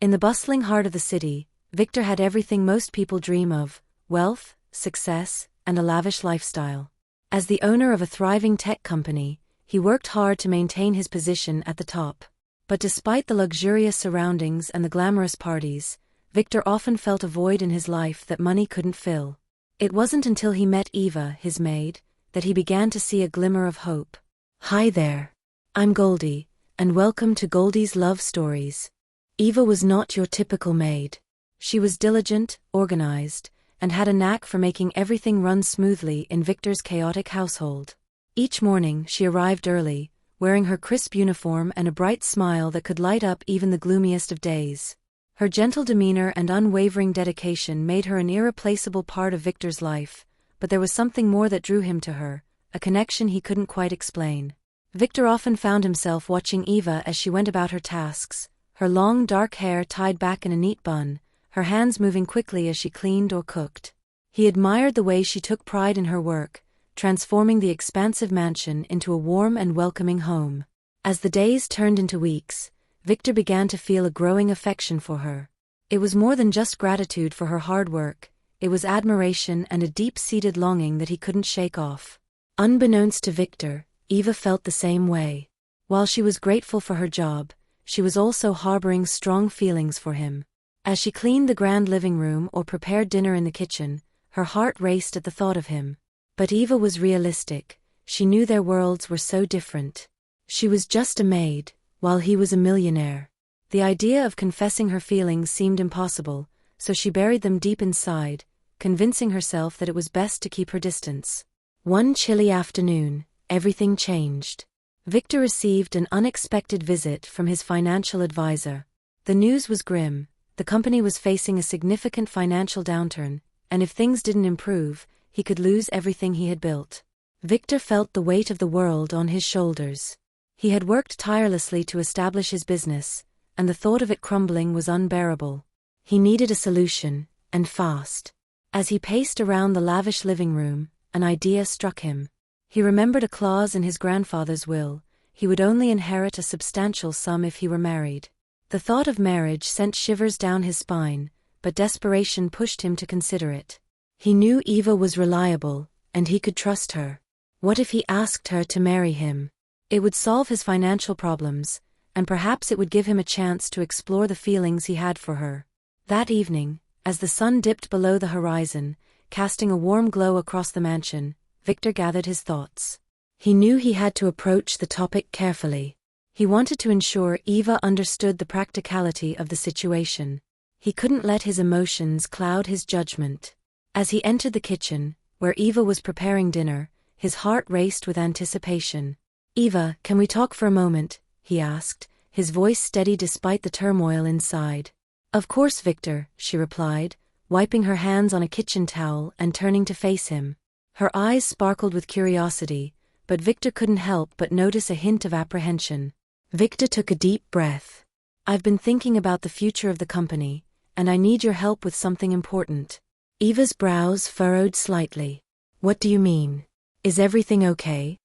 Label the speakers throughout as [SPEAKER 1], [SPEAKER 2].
[SPEAKER 1] In the bustling heart of the city, Victor had everything most people dream of: wealth, success, and a lavish lifestyle. As the owner of a thriving tech company, he worked hard to maintain his position at the top. But despite the luxurious surroundings and the glamorous parties, Victor often felt a void in his life that money couldn't fill. It wasn't until he met Eva, his maid, that he began to see a glimmer of hope. "Hi there. I'm Goldie, and welcome to Goldie's Love Stories." Eva was not your typical maid. She was diligent, organized, and had a knack for making everything run smoothly in Victor's chaotic household. Each morning she arrived early, wearing her crisp uniform and a bright smile that could light up even the gloomiest of days. Her gentle demeanor and unwavering dedication made her an irreplaceable part of Victor's life, but there was something more that drew him to her, a connection he couldn't quite explain. Victor often found himself watching Eva as she went about her tasks, her long dark hair tied back in a neat bun, her hands moving quickly as she cleaned or cooked. He admired the way she took pride in her work, transforming the expansive mansion into a warm and welcoming home. As the days turned into weeks, Victor began to feel a growing affection for her. It was more than just gratitude for her hard work, it was admiration and a deep-seated longing that he couldn't shake off. Unbeknownst to Victor, Eva felt the same way. While she was grateful for her job, she was also harboring strong feelings for him. As she cleaned the grand living room or prepared dinner in the kitchen, her heart raced at the thought of him. But Eva was realistic. She knew their worlds were so different. She was just a maid, while he was a millionaire. The idea of confessing her feelings seemed impossible, so she buried them deep inside, convincing herself that it was best to keep her distance. One chilly afternoon, everything changed. Victor received an unexpected visit from his financial advisor. The news was grim. The company was facing a significant financial downturn, and if things didn't improve, he could lose everything he had built. Victor felt the weight of the world on his shoulders. He had worked tirelessly to establish his business, and the thought of it crumbling was unbearable. He needed a solution, and fast. As he paced around the lavish living room, an idea struck him. He remembered a clause in his grandfather's will: he would only inherit a substantial sum if he were married. The thought of marriage sent shivers down his spine, but desperation pushed him to consider it. He knew Eva was reliable, and he could trust her. What if he asked her to marry him? It would solve his financial problems, and perhaps it would give him a chance to explore the feelings he had for her. That evening, as the sun dipped below the horizon, casting a warm glow across the mansion, Victor gathered his thoughts. He knew he had to approach the topic carefully. He wanted to ensure Eva understood the practicality of the situation. He couldn't let his emotions cloud his judgment. As he entered the kitchen, where Eva was preparing dinner, his heart raced with anticipation. "Eva, can we talk for a moment?" he asked, his voice steady despite the turmoil inside. "Of course, Victor," she replied, wiping her hands on a kitchen towel and turning to face him. Her eyes sparkled with curiosity, but Victor couldn't help but notice a hint of apprehension. Victor took a deep breath. "I've been thinking about the future of the company, and I need your help with something important." Eva's brows furrowed slightly. "What do you mean? Is everything okay?"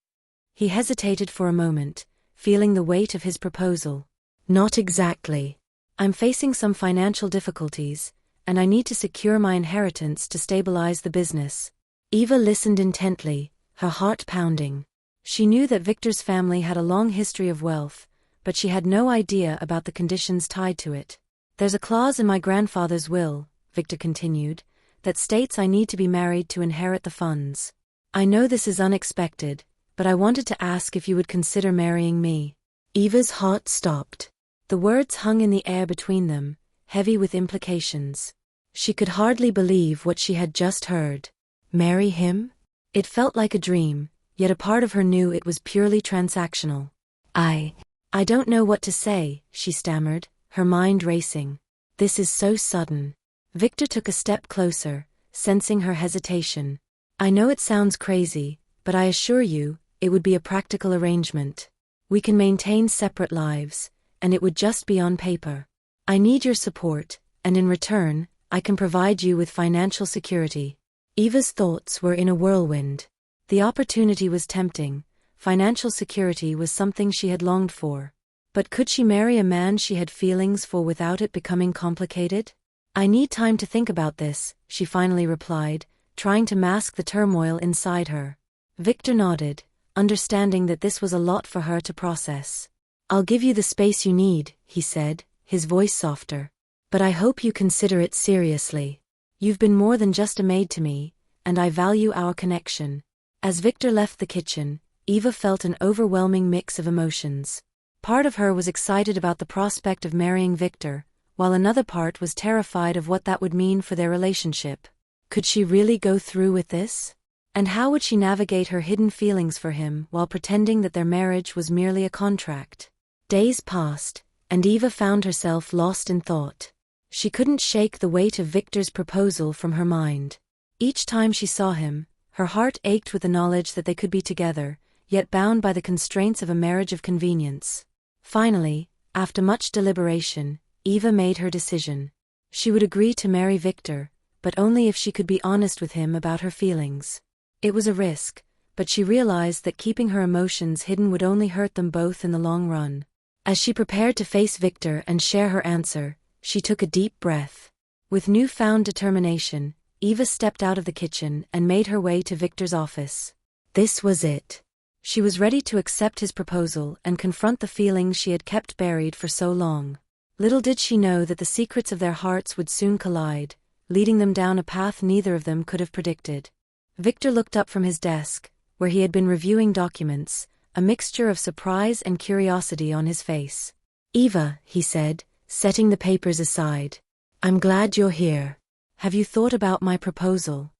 [SPEAKER 1] He hesitated for a moment, feeling the weight of his proposal. "Not exactly. I'm facing some financial difficulties, and I need to secure my inheritance to stabilize the business." Eva listened intently, her heart pounding. She knew that Victor's family had a long history of wealth, but she had no idea about the conditions tied to it. "There's a clause in my grandfather's will," Victor continued, "that states I need to be married to inherit the funds. I know this is unexpected, but I wanted to ask if you would consider marrying me." Eva's heart stopped. The words hung in the air between them, heavy with implications. She could hardly believe what she had just heard. Marry him? It felt like a dream, yet a part of her knew it was purely transactional. I don't know what to say," she stammered, her mind racing. "This is so sudden." Victor took a step closer, sensing her hesitation. "I know it sounds crazy, but I assure you, it would be a practical arrangement. We can maintain separate lives, and it would just be on paper. I need your support, and in return, I can provide you with financial security." Eva's thoughts were in a whirlwind. The opportunity was tempting. Financial security was something she had longed for. But could she marry a man she had feelings for without it becoming complicated? I need time to think about this, she finally replied, trying to mask the turmoil inside her. Victor nodded, understanding that this was a lot for her to process. I'll give you the space you need, he said, his voice softer. But I hope you consider it seriously. You've been more than just a maid to me, and I value our connection. As Victor left the kitchen, Eva felt an overwhelming mix of emotions. Part of her was excited about the prospect of marrying Victor, while another part was terrified of what that would mean for their relationship. Could she really go through with this? And how would she navigate her hidden feelings for him while pretending that their marriage was merely a contract? Days passed, and Eva found herself lost in thought. She couldn't shake the weight of Victor's proposal from her mind. Each time she saw him, her heart ached with the knowledge that they could be together, yet bound by the constraints of a marriage of convenience. Finally, after much deliberation, Eva made her decision. She would agree to marry Victor, but only if she could be honest with him about her feelings. It was a risk, but she realized that keeping her emotions hidden would only hurt them both in the long run. As she prepared to face Victor and share her answer, she took a deep breath. With newfound determination, Eva stepped out of the kitchen and made her way to Victor's office. This was it. She was ready to accept his proposal and confront the feelings she had kept buried for so long. Little did she know that the secrets of their hearts would soon collide, leading them down a path neither of them could have predicted. Victor looked up from his desk, where he had been reviewing documents, a mixture of surprise and curiosity on his face. Eva, he said, setting the papers aside. I'm glad you're here. Have you thought about my proposal?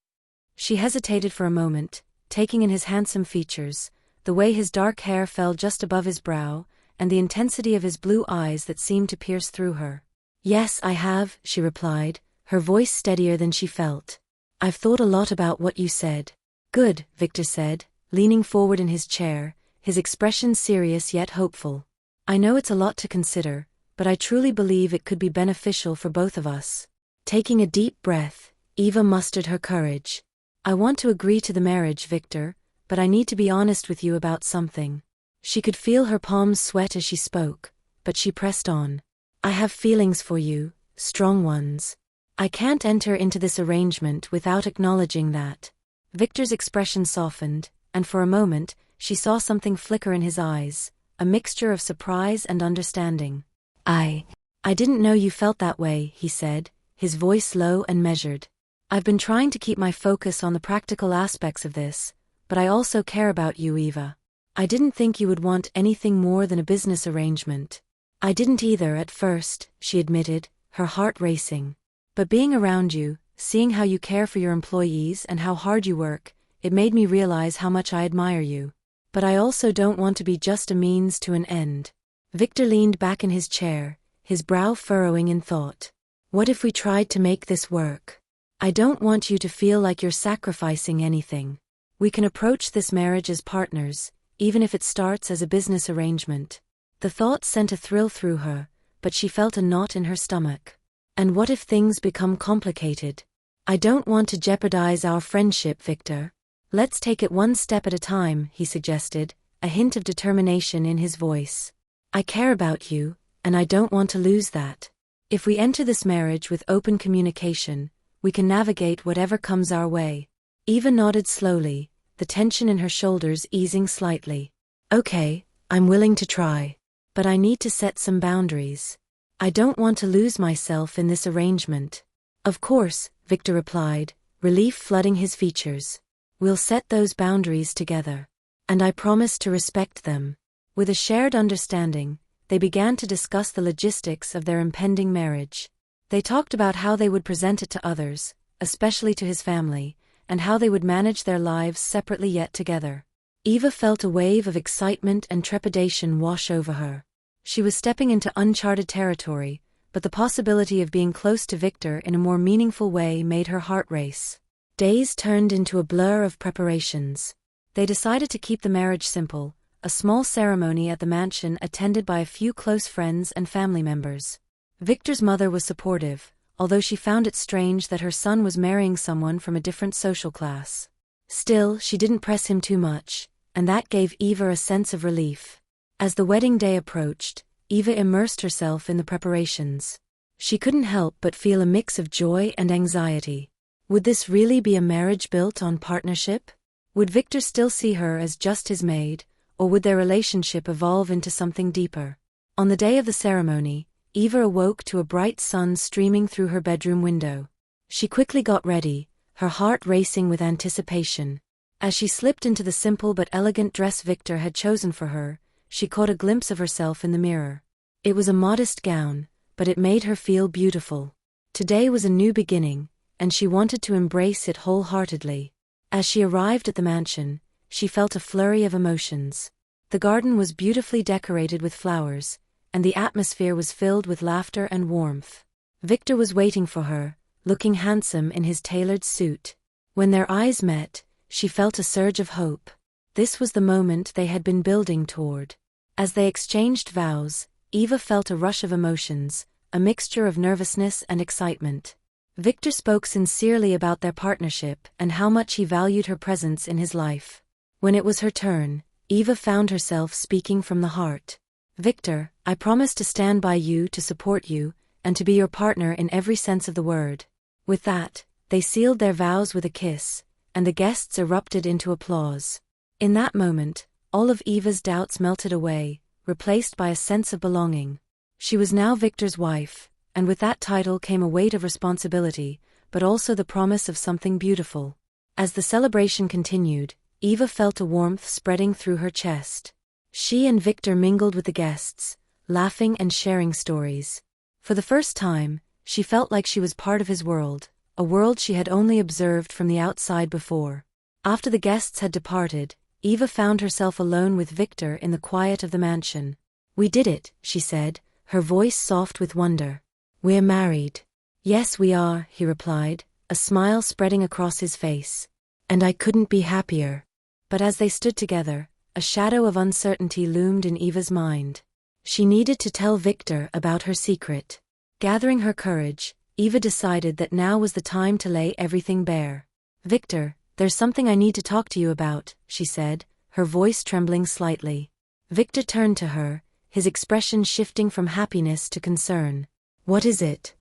[SPEAKER 1] She hesitated for a moment, taking in his handsome features, the way his dark hair fell just above his brow, and the intensity of his blue eyes that seemed to pierce through her. Yes, I have, she replied, her voice steadier than she felt. I've thought a lot about what you said. Good, Victor said, leaning forward in his chair, his expression serious yet hopeful. I know it's a lot to consider, but I truly believe it could be beneficial for both of us. Taking a deep breath, Eva mustered her courage. I want to agree to the marriage, Victor, but I need to be honest with you about something. She could feel her palms sweat as she spoke, but she pressed on. I have feelings for you, strong ones. I can't enter into this arrangement without acknowledging that. Victor's expression softened, and for a moment, she saw something flicker in his eyes, a mixture of surprise and understanding. I didn't know you felt that way, he said, his voice low and measured. I've been trying to keep my focus on the practical aspects of this, but I also care about you, Eva. I didn't think you would want anything more than a business arrangement. I didn't either at first, she admitted, her heart racing. But being around you, seeing how you care for your employees and how hard you work, it made me realize how much I admire you. But I also don't want to be just a means to an end. Victor leaned back in his chair, his brow furrowing in thought. What if we tried to make this work? I don't want you to feel like you're sacrificing anything. We can approach this marriage as partners, even if it starts as a business arrangement. The thought sent a thrill through her, but she felt a knot in her stomach. And what if things become complicated? I don't want to jeopardize our friendship, Victor. Let's take it one step at a time, he suggested, a hint of determination in his voice. I care about you, and I don't want to lose that. If we enter this marriage with open communication, we can navigate whatever comes our way. Eva nodded slowly, the tension in her shoulders easing slightly. Okay, I'm willing to try. But I need to set some boundaries. I don't want to lose myself in this arrangement. Of course, Victor replied, relief flooding his features. We'll set those boundaries together. And I promise to respect them. With a shared understanding, they began to discuss the logistics of their impending marriage. They talked about how they would present it to others, especially to his family, and how they would manage their lives separately yet together. Eva felt a wave of excitement and trepidation wash over her. She was stepping into uncharted territory, but the possibility of being close to Victor in a more meaningful way made her heart race. Days turned into a blur of preparations. They decided to keep the marriage simple, a small ceremony at the mansion attended by a few close friends and family members. Victor's mother was supportive, although she found it strange that her son was marrying someone from a different social class. Still, she didn't press him too much, and that gave Eva a sense of relief. As the wedding day approached, Eva immersed herself in the preparations. She couldn't help but feel a mix of joy and anxiety. Would this really be a marriage built on partnership? Would Victor still see her as just his maid, or would their relationship evolve into something deeper? On the day of the ceremony, Eva awoke to a bright sun streaming through her bedroom window. She quickly got ready, her heart racing with anticipation. As she slipped into the simple but elegant dress Victor had chosen for her, she caught a glimpse of herself in the mirror. It was a modest gown, but it made her feel beautiful. Today was a new beginning, and she wanted to embrace it wholeheartedly. As she arrived at the mansion, she felt a flurry of emotions. The garden was beautifully decorated with flowers, and the atmosphere was filled with laughter and warmth. Victor was waiting for her, looking handsome in his tailored suit. When their eyes met, she felt a surge of hope. This was the moment they had been building toward. As they exchanged vows, Eva felt a rush of emotions, a mixture of nervousness and excitement. Victor spoke sincerely about their partnership and how much he valued her presence in his life. When it was her turn, Eva found herself speaking from the heart. "Victor, I promise to stand by you, to support you, and to be your partner in every sense of the word." With that, they sealed their vows with a kiss, and the guests erupted into applause. In that moment, all of Eva's doubts melted away, replaced by a sense of belonging. She was now Victor's wife, and with that title came a weight of responsibility, but also the promise of something beautiful. As the celebration continued, Eva felt a warmth spreading through her chest. She and Victor mingled with the guests, laughing and sharing stories. For the first time, she felt like she was part of his world, a world she had only observed from the outside before. After the guests had departed, Eva found herself alone with Victor in the quiet of the mansion. "We did it," she said, her voice soft with wonder. "We're married." "Yes, we are," he replied, a smile spreading across his face. "And I couldn't be happier." But as they stood together, a shadow of uncertainty loomed in Eva's mind. She needed to tell Victor about her secret. Gathering her courage, Eva decided that now was the time to lay everything bare. "Victor, there's something I need to talk to you about," she said, her voice trembling slightly. Victor turned to her, his expression shifting from happiness to concern. "What is it?"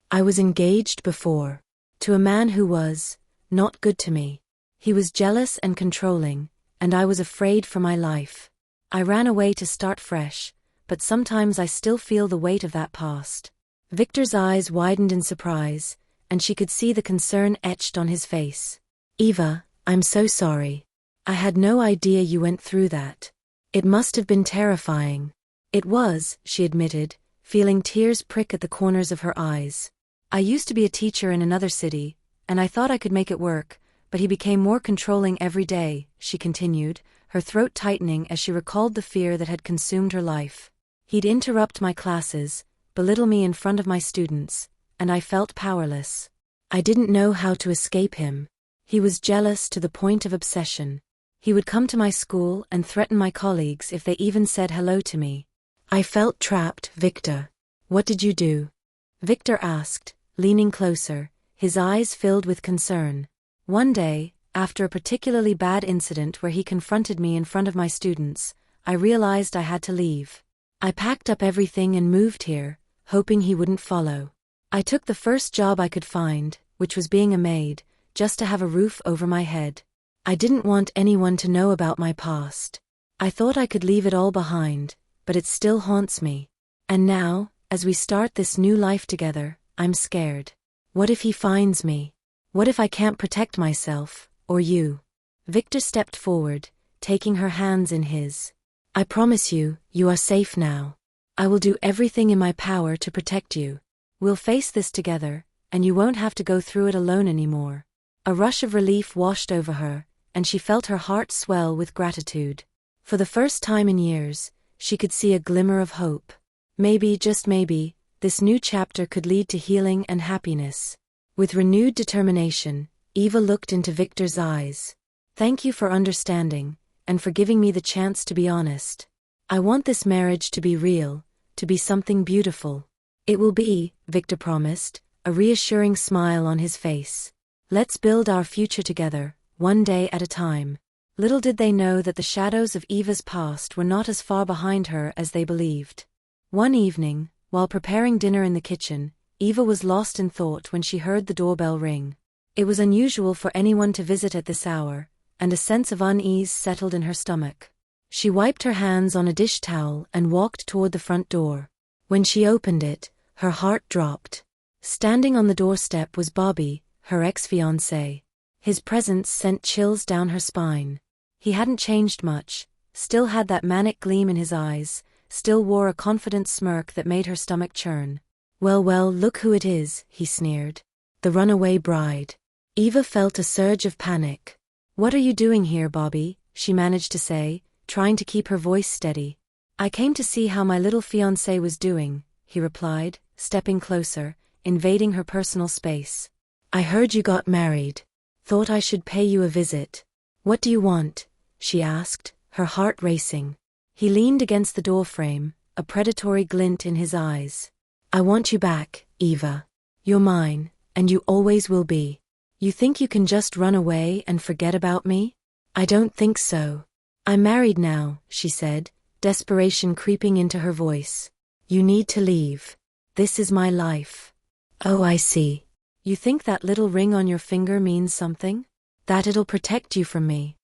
[SPEAKER 1] "I was engaged before. To a man who was not good to me. He was jealous and controlling, and I was afraid for my life. I ran away to start fresh, but sometimes I still feel the weight of that past." Victor's eyes widened in surprise, and she could see the concern etched on his face. "Eva, I'm so sorry. I had no idea you went through that. It must have been terrifying." "It was," she admitted, feeling tears prick at the corners of her eyes. "I used to be a teacher in another city, and I thought I could make it work, but he became more controlling every day," she continued, her throat tightening as she recalled the fear that had consumed her life. "He'd interrupt my classes, belittle me in front of my students, and I felt powerless. I didn't know how to escape him. He was jealous to the point of obsession. He would come to my school and threaten my colleagues if they even said hello to me. I felt trapped." "Victor, what did you do?" Victor asked, leaning closer, his eyes filled with concern. "One day, after a particularly bad incident where he confronted me in front of my students, I realized I had to leave. I packed up everything and moved here, hoping he wouldn't follow. I took the first job I could find, which was being a maid, just to have a roof over my head. I didn't want anyone to know about my past. I thought I could leave it all behind, but it still haunts me. And now, as we start this new life together, I'm scared. What if he finds me? What if I can't protect myself, or you?" Victor stepped forward, taking her hands in his. "I promise you, you are safe now. I will do everything in my power to protect you. We'll face this together, and you won't have to go through it alone anymore." A rush of relief washed over her, and she felt her heart swell with gratitude. For the first time in years, she could see a glimmer of hope. Maybe, just maybe, this new chapter could lead to healing and happiness. With renewed determination, Eva looked into Victor's eyes. "Thank you for understanding, and for giving me the chance to be honest. I want this marriage to be real, to be something beautiful." "It will be," Victor promised, a reassuring smile on his face. "Let's build our future together, one day at a time." Little did they know that the shadows of Eva's past were not as far behind her as they believed. One evening, while preparing dinner in the kitchen, Eva was lost in thought when she heard the doorbell ring. It was unusual for anyone to visit at this hour, and a sense of unease settled in her stomach. She wiped her hands on a dish towel and walked toward the front door. When she opened it, her heart dropped. Standing on the doorstep was Bobby, her ex-fiancé. His presence sent chills down her spine. He hadn't changed much, still had that manic gleam in his eyes, still wore a confident smirk that made her stomach churn. Well, look who it is, he sneered. The runaway bride. Eva felt a surge of panic. What are you doing here, Bobby? She managed to say, trying to keep her voice steady. I came to see how my little fiancé was doing, he replied, stepping closer, invading her personal space. I heard you got married. Thought I should pay you a visit. What do you want? She asked, her heart racing. He leaned against the doorframe, a predatory glint in his eyes. I want you back, Eva. You're mine, and you always will be. You think you can just run away and forget about me? I don't think so. I'm married now, she said, desperation creeping into her voice. You need to leave. This is my life. Oh, I see. You think that little ring on your finger means something? That it'll protect you from me?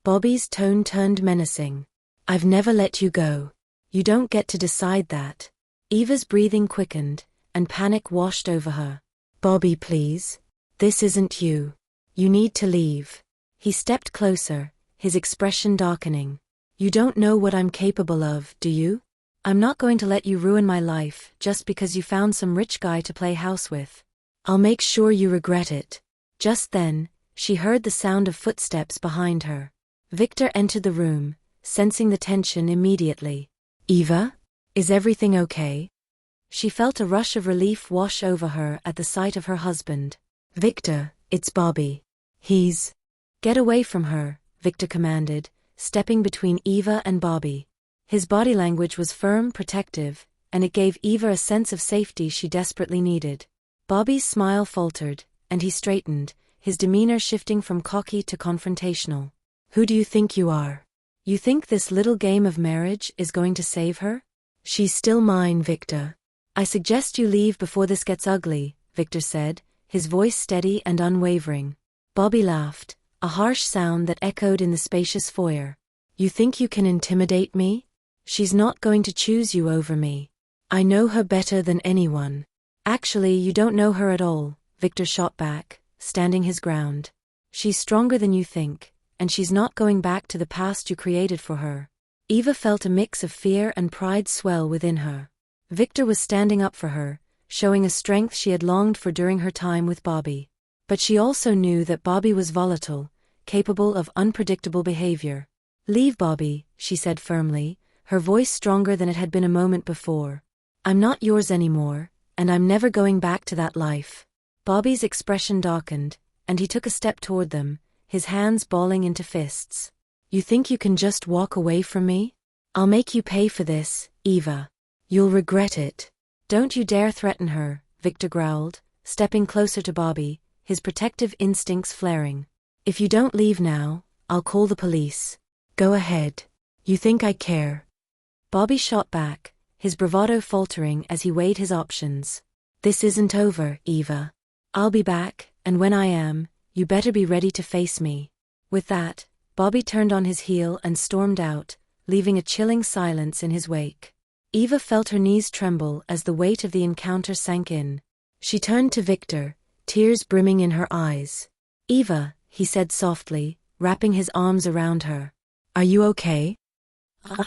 [SPEAKER 1] Bobby's tone turned menacing. I've never let you go. You don't get to decide that. Eva's breathing quickened, and panic washed over her. Bobby, please. This isn't you. You need to leave. He stepped closer, his expression darkening. You don't know what I'm capable of, do you? I'm not going to let you ruin my life just because you found some rich guy to play house with. I'll make sure you regret it. Just then, she heard the sound of footsteps behind her. Victor entered the room, sensing the tension immediately. Eva? Is everything okay? She felt a rush of relief wash over her at the sight of her husband. Victor, it's Bobby. He's... Get away from her, Victor commanded, stepping between Eva and Bobby. His body language was firm, protective, and it gave Eva a sense of safety she desperately needed. Bobby's smile faltered, and he straightened, his demeanor shifting from cocky to confrontational. Who do you think you are? You think this little game of marriage is going to save her? She's still mine, Victor. I suggest you leave before this gets ugly, Victor said, his voice steady and unwavering. Bobby laughed, a harsh sound that echoed in the spacious foyer. You think you can intimidate me? She's not going to choose you over me. I know her better than anyone. Actually, you don't know her at all, Victor shot back, standing his ground. She's stronger than you think, and she's not going back to the past you created for her. Eva felt a mix of fear and pride swell within her. Victor was standing up for her, showing a strength she had longed for during her time with Bobby. But she also knew that Bobby was volatile, capable of unpredictable behavior. Leave Bobby, she said firmly, her voice stronger than it had been a moment before. I'm not yours anymore, and I'm never going back to that life. Bobby's expression darkened, and he took a step toward them, his hands balling into fists. You think you can just walk away from me? I'll make you pay for this, Eva. You'll regret it. Don't you dare threaten her, Victor growled, stepping closer to Bobby, his protective instincts flaring. If you don't leave now, I'll call the police. Go ahead. You think I care? Bobby shot back, his bravado faltering as he weighed his options. This isn't over, Eva. I'll be back, and when I am, you better be ready to face me. With that, Bobby turned on his heel and stormed out, leaving a chilling silence in his wake. Eva felt her knees tremble as the weight of the encounter sank in. She turned to Victor, tears brimming in her eyes. Eva, he said softly, wrapping his arms around her. Are you okay?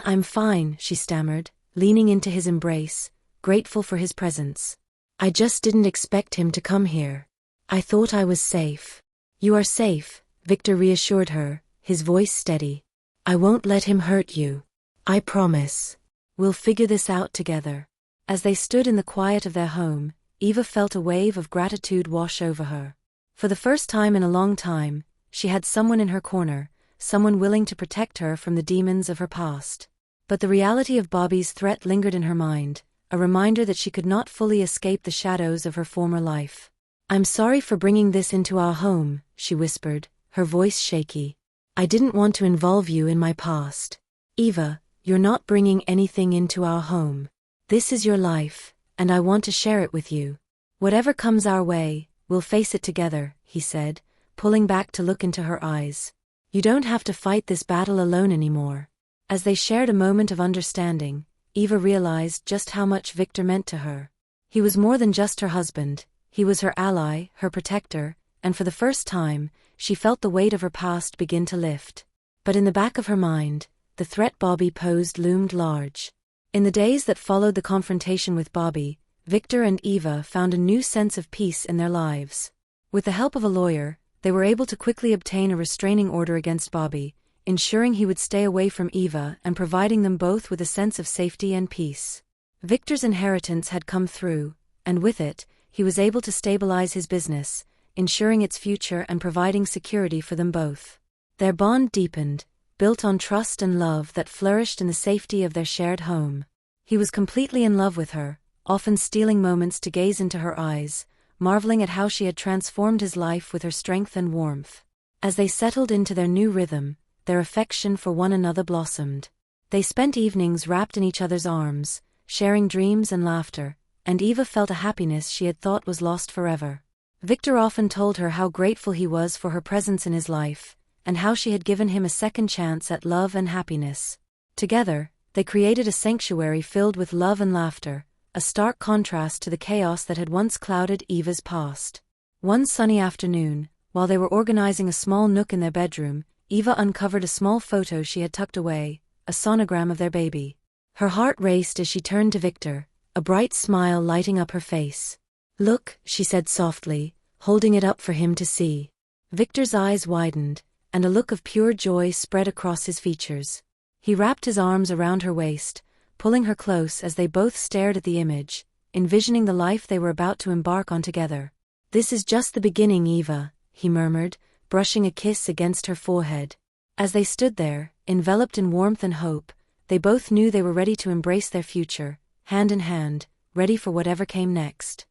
[SPEAKER 1] I'm fine, she stammered, leaning into his embrace, grateful for his presence. I just didn't expect him to come here. I thought I was safe. You are safe, Victor reassured her, his voice steady. I won't let him hurt you. I promise. We'll figure this out together. As they stood in the quiet of their home, Eva felt a wave of gratitude wash over her. For the first time in a long time, she had someone in her corner, someone willing to protect her from the demons of her past. But the reality of Bobby's threat lingered in her mind, a reminder that she could not fully escape the shadows of her former life. I'm sorry for bringing this into our home, she whispered, her voice shaky. I didn't want to involve you in my past. Eva, you're not bringing anything into our home. This is your life, and I want to share it with you. Whatever comes our way, we'll face it together, he said, pulling back to look into her eyes. You don't have to fight this battle alone anymore. As they shared a moment of understanding, Eva realized just how much Victor meant to her. He was more than just her husband, he was her ally, her protector, and for the first time, she felt the weight of her past begin to lift. But in the back of her mind, the threat Bobby posed loomed large. In the days that followed the confrontation with Bobby, Victor and Eva found a new sense of peace in their lives. With the help of a lawyer, they were able to quickly obtain a restraining order against Bobby, ensuring he would stay away from Eva and providing them both with a sense of safety and peace. Victor's inheritance had come through, and with it, he was able to stabilize his business, ensuring its future and providing security for them both. Their bond deepened, built on trust and love that flourished in the safety of their shared home. He was completely in love with her, often stealing moments to gaze into her eyes, marveling at how she had transformed his life with her strength and warmth. As they settled into their new rhythm, their affection for one another blossomed. They spent evenings wrapped in each other's arms, sharing dreams and laughter, and Eva felt a happiness she had thought was lost forever. Victor often told her how grateful he was for her presence in his life, and how she had given him a second chance at love and happiness. Together, they created a sanctuary filled with love and laughter, a stark contrast to the chaos that had once clouded Eva's past. One sunny afternoon, while they were organizing a small nook in their bedroom, Eva uncovered a small photo she had tucked away, a sonogram of their baby. Her heart raced as she turned to Victor, a bright smile lighting up her face. "Look," she said softly, holding it up for him to see. Victor's eyes widened, and a look of pure joy spread across his features. He wrapped his arms around her waist, pulling her close as they both stared at the image, envisioning the life they were about to embark on together. "This is just the beginning, Eva," he murmured, brushing a kiss against her forehead. As they stood there, enveloped in warmth and hope, they both knew they were ready to embrace their future, hand in hand, ready for whatever came next.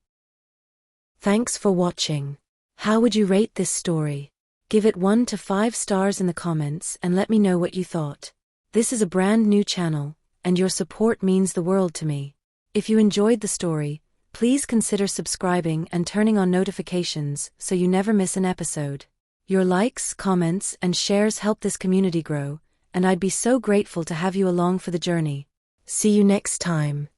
[SPEAKER 1] Thanks for watching. How would you rate this story? Give it 1 to 5 stars in the comments and let me know what you thought. This is a brand new channel, and your support means the world to me. If you enjoyed the story, please consider subscribing and turning on notifications so you never miss an episode. Your likes, comments, and shares help this community grow, and I'd be so grateful to have you along for the journey. See you next time.